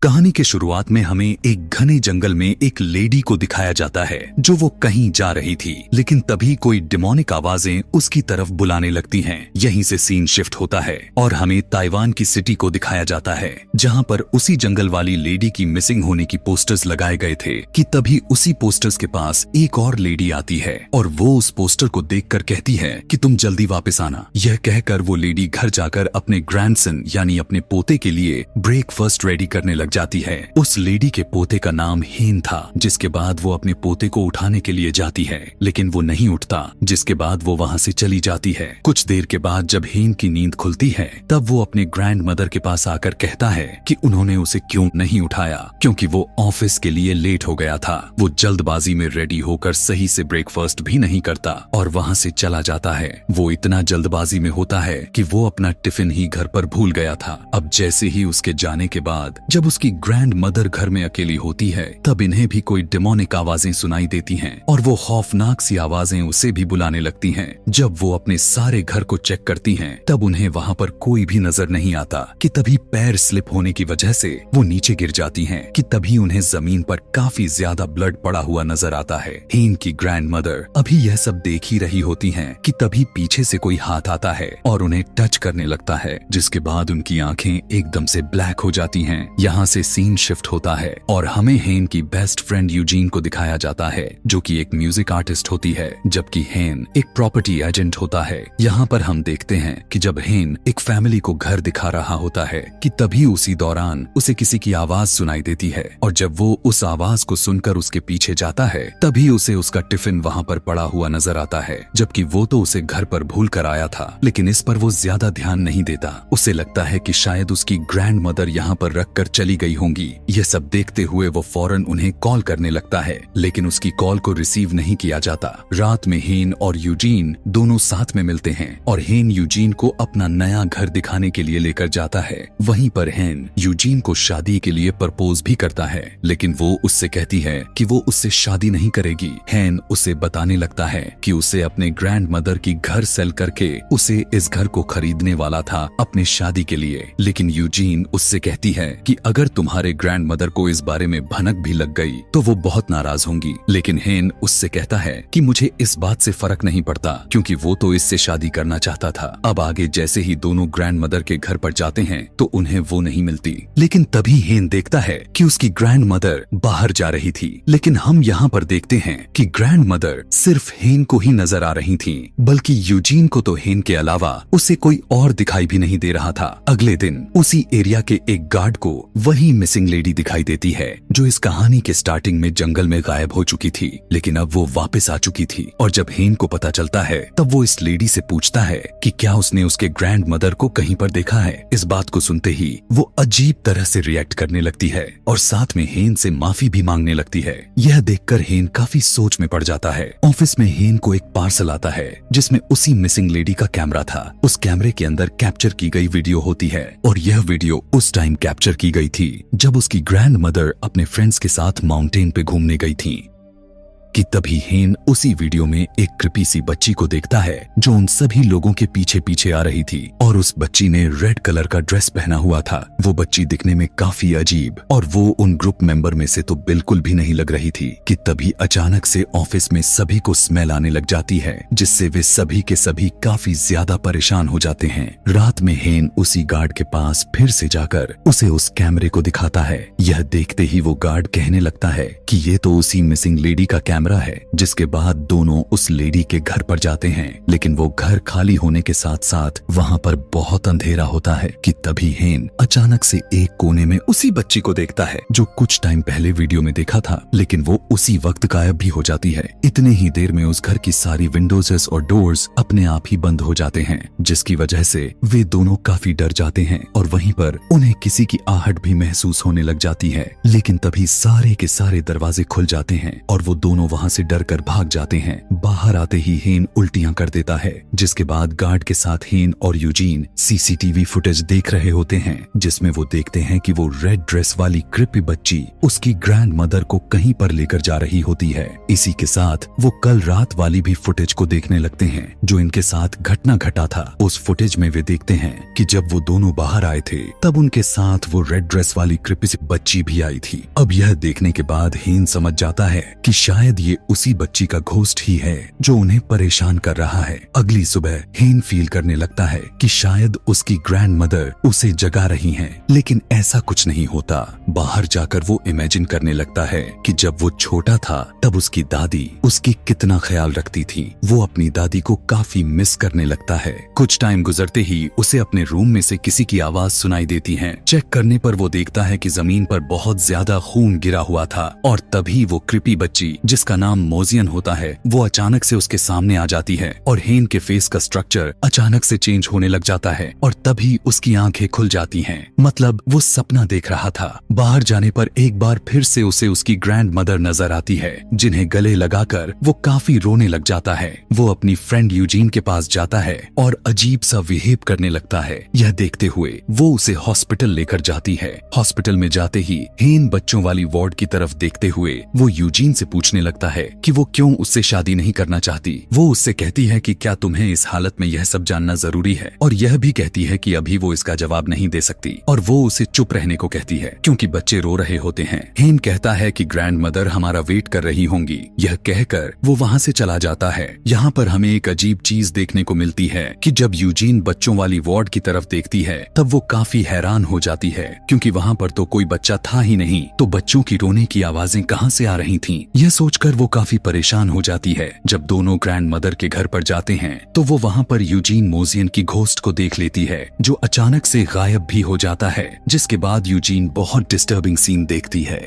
कहानी के शुरुआत में हमें एक घने जंगल में एक लेडी को दिखाया जाता है जो वो कहीं जा रही थी, लेकिन तभी कोई डिमोनिक आवाजें उसकी तरफ बुलाने लगती हैं। यहीं से सीन शिफ्ट होता है और हमें ताइवान की सिटी को दिखाया जाता है, जहां पर उसी जंगल वाली लेडी की मिसिंग होने की पोस्टर्स लगाए गए थे कि तभी उसी पोस्टर्स के पास एक और लेडी आती है और वो उस पोस्टर को देखकर कहती है कि तुम जल्दी वापस आना। यह कहकर वो लेडी घर जाकर अपने ग्रैंडसन यानी अपने पोते के लिए ब्रेकफास्ट रेडी करने लग जाती है। उस लेडी के पोते का नाम हेन था, जिसके बाद वो अपने पोते को उठाने के लिए जाती है, लेकिन वो नहीं उठता, जिसके बाद वो वहाँ से चली जाती है। कुछ देर के बाद जब हेन की नींद खुलती है, तब वो अपने ग्रैंड मदर के पास आकर कहता है कि उन्होंने उसे क्यों नहीं उठाया, क्योंकि वो ऑफिस के लिए लेट हो गया था। वो जल्दबाजी में रेडी होकर सही से ब्रेकफास्ट भी नहीं करता और वहाँ से चला जाता है। वो इतना जल्दबाजी में होता है कि वो अपना टिफिन ही घर पर भूल गया था। अब जैसे ही उसके जाने के बाद जब उसकी ग्रैंड मदर घर में अकेली होती है, तब इन्हें भी कोई डिमोनिक आवाजें सुनाई देती हैं और वो खौफनाक सी आवाजें उसे भी बुलाने लगती हैं। जब वो अपने सारे घर को चेक करती हैं, तब उन्हें वहाँ पर कोई भी नजर नहीं आता कि तभी पैर स्लिप होने की वजह से वो नीचे गिर जाती हैं कि तभी उन्हें जमीन पर काफी ज्यादा ब्लड पड़ा हुआ नजर आता है। हेन की ग्रैंड मदर अभी यह सब देख ही रही होती हैं कि तभी पीछे से कोई हाथ आता है और उन्हें टच करने लगता है, जिसके बाद उनकी आंखें एकदम से ब्लैक हो जाती हैं। यहाँ से सीन शिफ्ट होता है और हमें हेन की बेस्ट फ्रेंड यूजीन को दिखाया जाता है, जो कि एक म्यूजिक आर्टिस्ट होती है, जबकि हेन एक प्रॉपर्टी एजेंट होता है। यहाँ पर हम देखते हैं कि जब हेन एक फैमिली को घर दिखा रहा होता है कि तभी उसी दौरान उसे किसी की आवाज सुनाई देती है और जब वो उस आवाज को सुनकर उसके पीछे जाता है, तभी उसे उसका टिफिन वहाँ पर पड़ा हुआ नजर आता है, जबकि वो तो उसे घर पर भूल कर आया था, लेकिन इस पर वो ज्यादा ध्यान नहीं देता। उसे लगता है कि शायद उसकी ग्रैंड मदर यहाँ पर रख कर चली गई होंगी। यह सब देखते हुए वो फौरन उन्हें कॉल करने लगता है, लेकिन उसकी कॉल को रिसीव नहीं किया जाता। रात में हेन और यूजीन दोनों साथ में मिलते हैं और हेन यूजीन को अपना नया घर दिखाने के लिए लेकर जाता है। वहीं पर हेन यूजीन को शादी के लिए प्रपोज भी करता है, लेकिन वो उससे कहती है कि वो उससे शादी नहीं करेगी। हेन उसे बताने लगता है कि उसे अपने ग्रैंड मदर की घर सेल करके उसे इस घर को खरीदने वाला था अपने शादी के लिए, लेकिन यूजीन उससे कहती है कि अगर तुम्हारे ग्रैंड मदर को इस बारे में भनक भी लग गई तो वो बहुत नाराज होंगी। लेकिन हेन उससे कहता है कि मुझे इस बात से फर्क नहीं पड़ता, क्योंकि वो तो इससे शादी करना चाहता था। अब आगे जैसे ही दोनों ग्रैंड मदर के घर पर जाते हैं तो उन्हें वो नहीं मिलती, लेकिन तभी हेन देखता है कि उसकी ग्रैंड मदर बाहर जा रही थी। लेकिन हम यहाँ पर देखते हैं कि ग्रैंड मदर सिर्फ हेन को ही नजर आ रही थी, बल्कि यूजीन को तो हेन के अलावा उसे कोई और दिखाई भी नहीं दे रहा था। अगले दिन उसी एरिया के एक गार्ड को वही मिसिंग लेडी दिखाई देती है, जो इस कहानी के स्टार्टिंग में जंगल में गायब हो चुकी थी, लेकिन अब वो वापस आ चुकी थी। और जब हेन को पता चलता है, तब वो इस लेडी से पूछता है कि क्या उसने उसके ग्रैंड मदर को कहीं पर देखा है। इस बात को सुनते ही वो अजीब तरह से रिएक्ट करने लगती है और साथ में हेन से माफी भी मांगने लगती है। यह देखकर हेन काफी सोच में पड़ जाता है। ऑफिस में हेन को एक पार्सल आता है जिसमें उसी मिसिंग लेडी का कैमरा था। उस कैमरे के अंदर कैप्चर की गई वीडियो होती है और यह वीडियो उस टाइम कैप्चर की गई थी जब उसकी ग्रैंड मदर अपने फ्रेंड्स के साथ माउंटेन पे घूमने गई थी कि तभी हेन उसी वीडियो में एक कृपी सी बच्ची को देखता है जो उन सभी लोगों के पीछे पीछे आ रही थी और उस बच्ची ने रेड कलर का ड्रेस पहना हुआ था। वो बच्ची दिखने में काफी अजीब और वो उन ग्रुप मेंबर में से तो बिल्कुल भी नहीं लग रही थी कि तभी अचानक से ऑफिस में सभी को स्मेल आने लग जाती है, जिससे वे सभी के सभी काफी ज्यादा परेशान हो जाते हैं। रात में हेन उसी गार्ड के पास फिर से जाकर उसे उस कैमरे को दिखाता है। यह देखते ही वो गार्ड कहने लगता है कि ये तो उसी मिसिंग लेडी का कैमरा है। जिसके बाद दोनों उस लेडी के घर पर जाते हैं, लेकिन वो घर खाली होने के साथ साथ वहाँ पर बहुत अंधेरा होता है कि तभी हेन अचानक से एक कोने में उसी बच्ची को देखता है जो कुछ टाइम पहले वीडियो में देखा था, लेकिन वो उसी वक्त गायब भी हो जाती है। इतने ही देर में उस घर की सारी विंडोजेस और डोर्स अपने आप ही बंद हो जाते हैं, जिसकी वजह से वे दोनों काफी डर जाते हैं और वहीं पर उन्हें किसी की आहट भी महसूस होने लग जाती है। लेकिन तभी सारे के सारे दरवाजे खुल जाते हैं और वो दोनों वहाँ से डर कर भाग जाते हैं। बाहर आते ही हेन उल्टियां कर देता है, जिसके बाद गार्ड के साथ हेन और यूजीन सीसीटीवी फुटेज देख रहे होते हैं, जिसमें वो देखते हैं कि वो रेड ड्रेस वाली क्रिपी बच्ची उसकी ग्रैंड मदर को कहीं पर लेकर जा रही होती है। इसी के साथ वो कल रात वाली भी फुटेज को देखने लगते हैं जो इनके साथ घटना घटा था। उस फुटेज में वे देखते हैं कि जब वो दोनों बाहर आए थे तब उनके साथ वो रेड ड्रेस वाली क्रिपी बच्ची भी आई थी। अब यह देखने के बाद हेन समझ जाता है कि शायद ये उसी बच्ची का घोस्ट ही है जो उन्हें परेशान कर रहा है। अगली सुबह हेन फील करने लगता है कि शायद उसकी ग्रैंड मदर उसे जगा रही हैं, लेकिन ऐसा कुछ नहीं होता। बाहर जाकर वो इमेजिन करने लगता है कि जब वो छोटा था तब उसकी दादी उसकी कितना ख्याल रखती थी। वो अपनी दादी को काफी मिस करने लगता है। कुछ टाइम गुजरते ही उसे अपने रूम में से किसी की आवाज सुनाई देती है। चेक करने पर वो देखता है कि जमीन पर बहुत ज्यादा खून गिरा हुआ था और तभी वो क्रिपी बच्ची जिसका नाम मोजियन होता है वो अचानक से उसके सामने आ जाती है और हेन के फेस का स्ट्रक्चर अचानक से चेंज होने लग जाता है और तभी उसकी आंखें खुल जाती हैं। मतलब वो सपना देख रहा था। बाहर जाने पर एक बार फिर से उसे उसकी ग्रैंड मदर नजर आती है, जिन्हें गले लगाकर वो काफी रोने लग जाता है। वो अपनी फ्रेंड यूजीन के पास जाता है और अजीब सा बिहेव करने लगता है। यह देखते हुए वो उसे हॉस्पिटल लेकर जाती है। हॉस्पिटल में जाते ही हेन बच्चों वाली वार्ड की तरफ देखते हुए वो यूजीन से पूछने लगता है कि वो क्यों उससे शादी नहीं करना चाहती। वो उससे कहती है कि क्या तुम्हें इस हालत में यह सब जानना जरूरी है, और यह भी कहती है कि अभी वो इसका जवाब नहीं दे सकती और वो उसे चुप रहने को कहती है क्योंकि बच्चे रो रहे होते हैं। हेन कहता है कि ग्रैंड मदर हमारा वेट कर रही होंगी। यह कहकर वो वहाँ से चला जाता है। यहाँ पर हमें एक अजीब चीज देखने को मिलती है कि जब यूजीन बच्चों वाली वार्ड की तरफ देखती है तब वो काफी हैरान हो जाती है क्योंकि वहाँ पर तो कोई बच्चा था ही नहीं, तो बच्चों की रोने की आवाजें कहाँ से आ रही थीं? यह सोचकर वो काफी परेशान हो जाती है। जब दोनों ग्रैंड मदर के घर पर जाते हैं तो वो वहाँ पर यूजीन मोजियन की घोस्ट को देख लेती है जो अचानक से गायब भी हो जाता है, जिसके बाद यूजीन बहुत डिस्टर्बिंग सीन देखती है।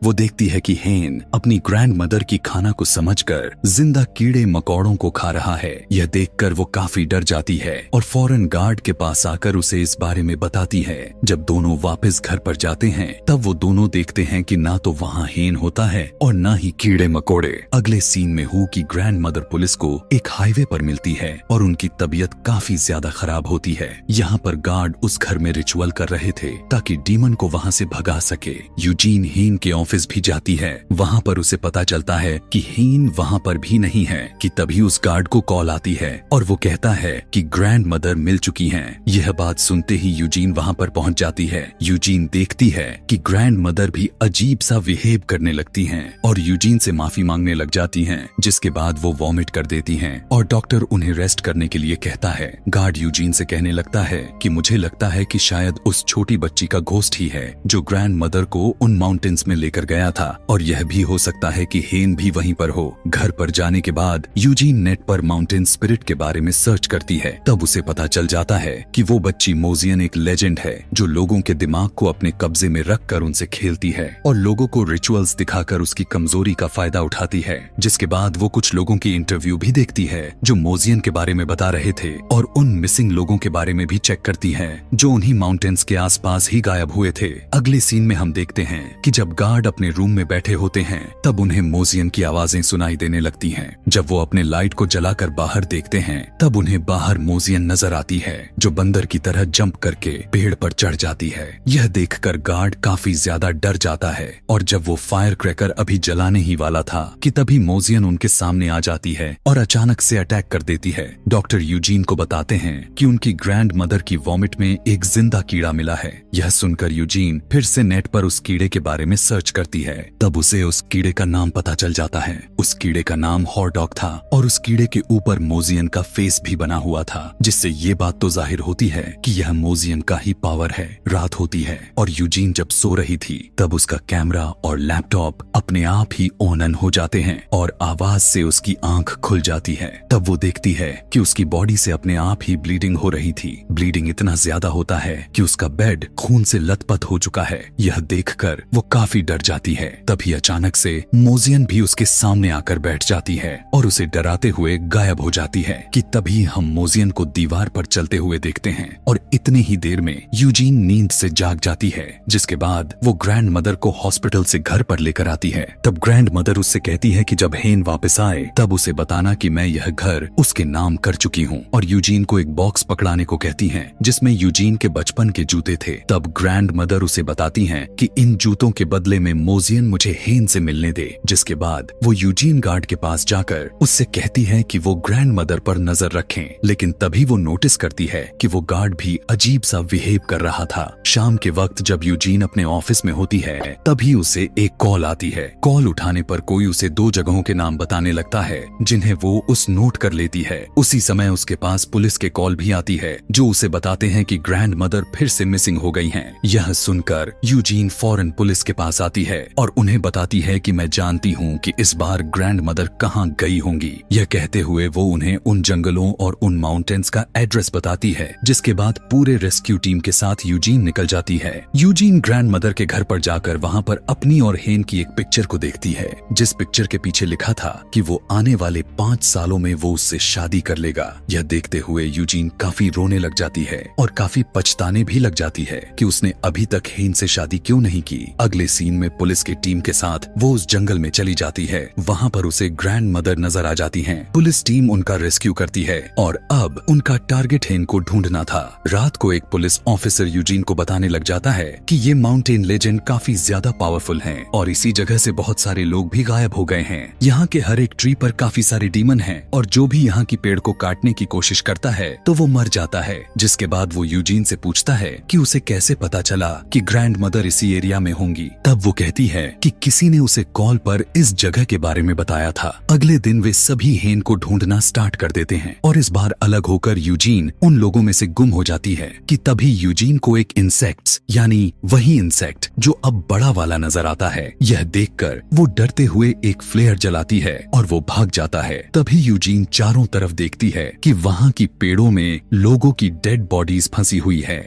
वो देखती है कि हेन अपनी ग्रैंड मदर की खाना को समझकर जिंदा कीड़े मकोड़ों को खा रहा है। यह देखकर वो काफी डर जाती है और फौरन गार्ड के पास आकर उसे इस बारे में बताती है। जब दोनों वापस घर पर जाते हैं तब वो दोनों देखते हैं कि ना तो वहाँ हेन होता है और ना ही कीड़े मकोड़े। अगले सीन में हु की ग्रैंड मदर पुलिस को एक हाईवे पर मिलती है और उनकी तबीयत काफी ज्यादा खराब होती है। यहाँ पर गार्ड उस घर में रिचुअल कर रहे थे ताकि डीमन को वहाँ से भगा सके। यूजीन हेन के ऑफिस भी जाती है। वहाँ पर उसे पता चलता है कि हेन वहाँ पर भी नहीं है कि तभी उस गार्ड को कॉल आती है और वो कहता है कि ग्रैंड मदर मिल चुकी हैं। यह बात सुनते ही यूजीन वहाँ पर पहुँच जाती है। यूजीन देखती है कि ग्रैंड मदर भी अजीब सा बिहेव करने लगती हैं और यूजीन से माफी मांगने लग जाती हैं, जिसके बाद वो वॉमिट कर देती हैं और डॉक्टर उन्हें रेस्ट करने के लिए कहता है। गार्ड यूजीन से कहने लगता है कि मुझे लगता है कि शायद उस छोटी बच्ची का घोस्ट ही है जो ग्रैंड मदर को उन माउंटेन्स में लेकर गया था, और यह भी हो सकता है कि हेन भी वहीं पर हो। घर पर जाने के बाद यूजीन नेट पर माउंटेन स्पिरिट के बारे में सर्च करती है। तब उसे पता चल जाता है कि वो बच्ची मोजियन एक लेजेंड है जो लोगों के दिमाग को अपने कब्जे में रखकर उनसे खेलती है और लोगों को रिचुअल्स दिखाकर उसकी कमजोरी का फायदा उठाती है। जिसके बाद वो कुछ लोगों की इंटरव्यू भी देखती है जो मोजियन के बारे में बता रहे थे और उन मिसिंग लोगों के बारे में भी चेक करती है जो उन्हीं माउंटेन्स के आसपास ही गायब हुए थे। अगले सीन में हम देखते हैं कि जब गार्ड अपने रूम में बैठे होते हैं तब उन्हें मोजियन की आवाजें सुनाई देने लगती हैं। जब वो अपने लाइट को जलाकर बाहर देखते हैं तब उन्हें बाहर मोजियन नजर आती है जो बंदर की तरह जंप करके पेड़ पर चढ़ जाती है। यह देखकर गार्ड काफी ज्यादा डर जाता है और जब वो फायर क्रैकर अभी जलाने ही वाला था कि तभी मोजियन उनके सामने आ जाती है और अचानक से अटैक कर देती है। डॉक्टर यूजीन को बताते हैं कि उनकी ग्रैंड मदर की वॉमिट में एक जिंदा कीड़ा मिला है। यह सुनकर यूजीन फिर से नेट पर उस कीड़े के बारे में सर्च करती है। तब उसे उस कीड़े का नाम पता चल जाता है। उस कीड़े का नाम हॉरडॉग था और उस कीड़े के ऊपर मोजियन का फेस भी बना हुआ था, जिससे ये बात तो जाहिर होती है कि यह मोजियन का ही पावर है। रात होती है और यूजीन जब सो रही थी तब उसका कैमरा और लैपटॉप अपने आप ही ऑन हो जाते हैं और आवाज से उसकी आंख खुल जाती है। तब वो देखती है कि उसकी बॉडी से अपने आप ही ब्लीडिंग हो रही थी। ब्लीडिंग इतना ज्यादा होता है कि उसका बेड खून से लथपथ हो चुका है। यह देखकर वो काफी डर डर जाती है। तभी अचानक से मोजियन भी उसके सामने आकर बैठ जाती है और उसे डराते हुए गायब हो जाती है कि तभी हम मोजियन को दीवार पर चलते हुए देखते हैं और इतनी ही देर में यूजीन नींद से जाग जाती है, जिसके बाद वो ग्रैंड मदर को हॉस्पिटल से घर पर लेकर आती है। तब ग्रैंड मदर उससे कहती है कि जब हेन वापस आए तब उसे बताना कि मैं यह घर उसके नाम कर चुकी हूँ, और यूजीन को एक बॉक्स पकड़ाने को कहती हैं जिसमें यूजीन के बचपन के जूते थे। तब ग्रैंड मदर उसे बताती हैं कि इन जूतों के बदले में मोजियन मुझे हेन से मिलने दे, जिसके बाद वो यूजीन गार्ड के पास जाकर उससे कहती है कि वो ग्रैंड मदर पर नजर रखें। लेकिन तभी वो नोटिस करती है कि वो गार्ड भी अजीब सा बिहेव कर रहा था। शाम के वक्त जब यूजीन अपने ऑफिस में होती है तभी उसे एक कॉल आती है। कॉल उठाने पर कोई उसे 2 जगहों के नाम बताने लगता है जिन्हें वो उस नोट कर लेती है। उसी समय उसके पास पुलिस के कॉल भी आती है जो उसे बताते हैं कि ग्रैंड मदर फिर से मिसिंग हो गई हैं। यह सुनकर यूजीन फौरन पुलिस के पास आती है और उन्हें बताती है कि मैं जानती हूँ कि इस बार ग्रैंड मदर कहाँ गई होंगी। यह कहते हुए वो उन्हें उन जंगलों और उन माउंटेन्स का एड्रेस बताती है, जिसके बाद पूरे रेस्क्यू टीम के साथ यूजीन निकल जाती है। यूजीन ग्रैंड मदर के घर पर जाकर वहाँ पर अपनी और हेन की एक पिक्चर को देखती है, जिस पिक्चर के पीछे लिखा था कि वो आने वाले 5 सालों में वो उससे शादी कर लेगा। यह देखते हुए यूजीन काफी रोने लग जाती है और काफी पछताने भी लग जाती है कि उसने अभी तक हेन से शादी क्यों नहीं की। अगले सीन में पुलिस की टीम के साथ वो उस जंगल में चली जाती है। वहाँ पर उसे ग्रैंड मदर नजर आ जाती हैं। पुलिस टीम उनका रेस्क्यू करती है और अब उनका टारगेट हेन को ढूंढना था। रात को एक पुलिस ऑफिसर यूजीन को बताने लग जाता है कि ये माउंटेन लेजेंड काफी ज्यादा पावरफुल हैं और इसी जगह से बहुत सारे लोग भी गायब हो गए हैं। यहाँ के हर एक ट्री पर काफी सारे डीमन हैं और जो भी यहाँ की पेड़ को काटने की कोशिश करता है तो वो मर जाता है। जिसके बाद वो यूजीन से पूछता है कि उसे कैसे पता चला कि ग्रैंड मदर इसी एरिया में होंगी। तब वो कहती है कि किसी ने उसे कॉल पर इस जगह के बारे में बताया था। अगले दिन वे सभी हेन को ढूंढना स्टार्ट कर देते हैं और इस बार अलग होकर यूजीन उन लोगों में से गुम हो जाती है कि तभी यूजीन को एक इंसेक्ट्स यानी वही इंसेक्ट जो अब बड़ा वाला नजर आता है। यह देखकर वो डरते हुए एक फ्लेयर जलाती है और वो भाग जाता है। तभी यूजीन चारों तरफ देखती है कि वहाँ की पेड़ों में लोगों की डेड बॉडीज फंसी हुई है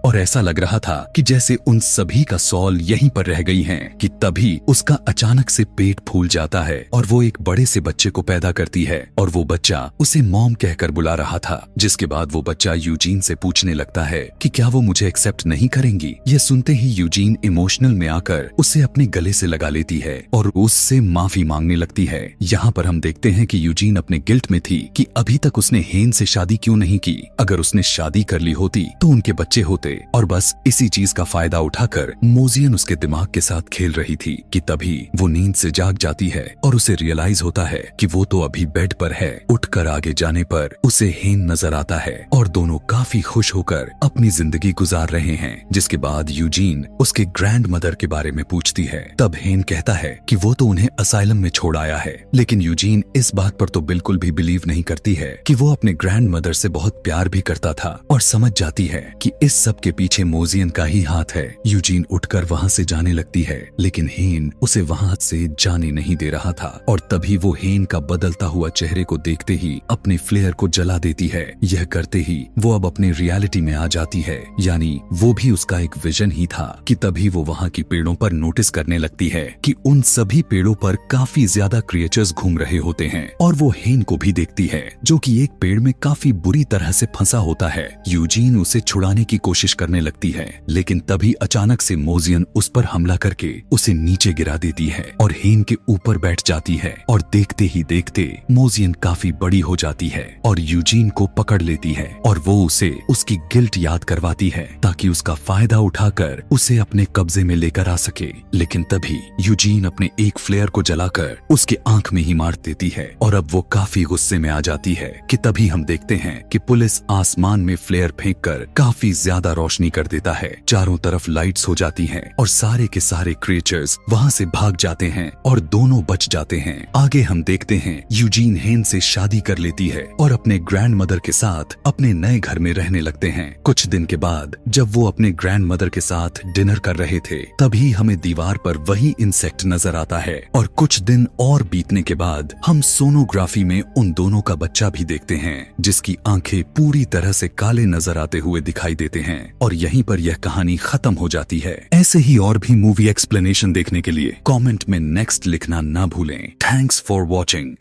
और ऐसा लग रहा था कि जैसे उन सभी का सॉल यहीं पर रह गई हैं कि तभी उसका अचानक से पेट फूल जाता है और वो एक बड़े से बच्चे को पैदा करती है और वो बच्चा उसे मॉम कहकर बुला रहा था। जिसके बाद वो बच्चा यूजीन से पूछने लगता है कि क्या वो मुझे एक्सेप्ट नहीं करेंगी। ये सुनते ही यूजीन इमोशनल में आकर उसे अपने गले से लगा लेती है और उससे माफी मांगने लगती है। यहाँ पर हम देखते हैं कि यूजीन अपने गिल्ट में थी कि अभी तक उसने हेन से शादी क्यों नहीं की। अगर उसने शादी कर ली होती तो उनके बच्चे होते और बस इसी चीज का फायदा उठाकर मोजियन उसके दिमाग के साथ खेल रही थी कि तभी वो नींद से जाग जाती है और उसे रियलाइज होता है कि वो तो अभी बेड पर है। उठकर आगे जाने पर उसे हेन नजर आता है और दोनों काफी खुश होकर अपनी जिंदगी गुजार रहे हैं। जिसके बाद यूजीन उसके ग्रैंड मदर के बारे में पूछती है। तब हेन कहता है कि वो तो उन्हें असाइलम में छोड़ आया है, लेकिन यूजीन इस बात पर तो बिल्कुल भी बिलीव नहीं करती है कि वो अपने ग्रैंड मदर से बहुत प्यार भी करता था और समझ जाती है कि इस सब के पीछे मोजियन का ही हाथ है। यूजीन उठकर वहाँ से जाने लगती है, लेकिन हेन उसे वहाँ से जाने नहीं दे रहा था और तभी वो हेन का बदलता हुआ चेहरे को देखते ही अपने फ्लेयर को जला देती है। यह करते ही वो अब अपने रियलिटी में आ जाती है, यानी वो भी उसका एक विजन ही था कि तभी वो वहाँ की पेड़ों पर नोटिस करने लगती है कि उन सभी पेड़ों पर काफी ज्यादा क्रिएचर्स घूम रहे होते हैं और वो हेन को भी देखती है जो कि एक पेड़ में काफी बुरी तरह से फंसा होता है। यूजीन उसे छुड़ाने की कोशिश करने लगती है, लेकिन तभी अचानक से मोजियन उस पर हमला करके उसे नीचे गिरा देती है और हेन के ऊपर बैठ जाती है और देखते ही देखते मोजियन काफी बड़ी हो जाती है और यूजीन को पकड़ लेती है और वो उसे उसकी गिल्ट याद करवाती है ताकि उसका फायदा उठाकर उसे अपने कब्जे में लेकर आ सके। लेकिन तभी यूजीन अपने एक फ्लेयर को जलाकर उसके आंख में ही मार देती है और अब वो काफी गुस्से में आ जाती है कि तभी हम देखते हैं कि पुलिस आसमान में फ्लेयर फेंककर काफी ज्यादा रोशनी कर देता है। चारों तरफ लाइट्स हो जाती हैं और सारे के सारे क्रिएचर्स वहाँ से भाग जाते हैं और दोनों बच जाते हैं। आगे हम देखते हैं यूजीन हेन से शादी कर लेती है और अपने ग्रैंड मदर के साथ अपने नए घर में रहने लगते हैं। कुछ दिन के बाद जब वो अपने ग्रैंड मदर के साथ डिनर कर रहे थे तभी हमें दीवार पर वही इंसेक्ट नजर आता है और कुछ दिन और बीतने के बाद हम सोनोग्राफी में उन दोनों का बच्चा भी देखते हैं जिसकी आंखें पूरी तरह से काले नजर आते हुए दिखाई देते हैं। और यहीं पर यह कहानी खत्म हो जाती है। ऐसे ही और भी मूवी एक्सप्लेनेशन देखने के लिए कमेंट में नेक्स्ट लिखना ना भूलें। Thanks for watching.